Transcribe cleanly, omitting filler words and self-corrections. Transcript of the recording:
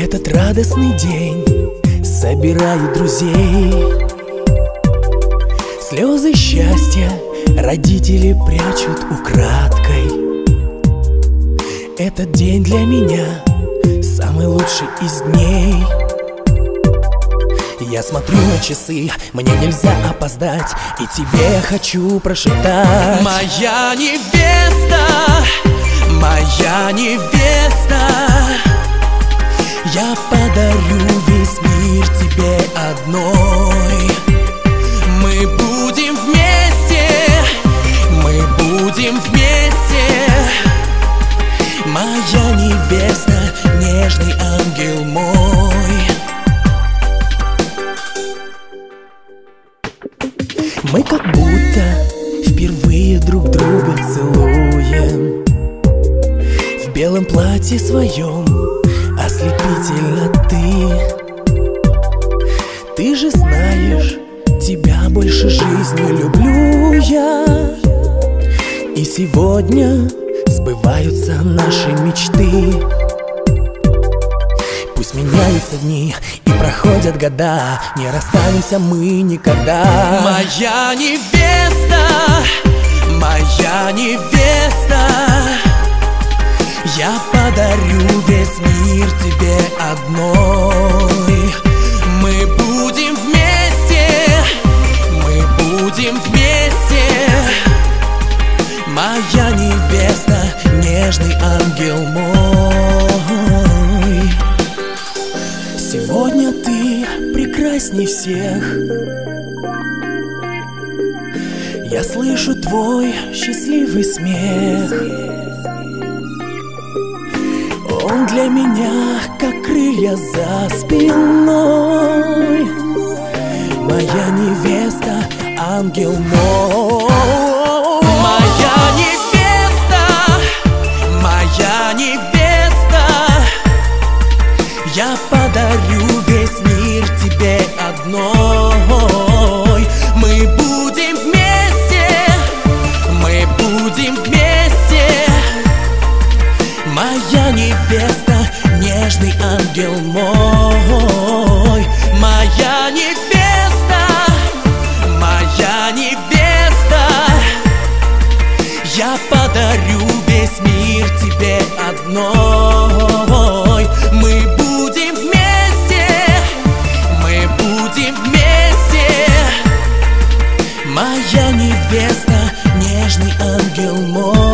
этот радостный день собираю друзей. Слезы счастья родители прячут украдкой. Этот день для меня самый лучший из дней. Я смотрю на часы, мне нельзя опоздать, и тебе я хочу прошептать: моя невеста, моя невеста, я подарю весь мир тебе одной. Мы будем вместе, мы будем вместе. Моя невеста, нежный ангел мой. Мы как будто впервые друг друга целуем. В белом платье своем ослепительно ты же знаешь, тебя больше жизни люблю я. И сегодня сбываются наши мечты. Пусть меняются дни и проходят года, не расстанемся мы никогда. Моя невеста, моя невеста, я подарю весь мир тебе одной. Мы будем вместе, мы будем вместе. Моя невеста, нежный ангел мой. Сегодня ты прекрасней всех. Я слышу твой счастливый смех. Он для меня как крылья за спиной. Моя невеста, ангел мой. Моя невеста, моя невеста, я подарю весь мир тебе одной. Мы будем вместе, мы будем вместе. Моя невеста, нежный ангел мой. Моя невеста, моя невеста, я подарю весь мир тебе одной. Мы будем вместе, мы будем вместе. Моя невеста, нежный ангел мой.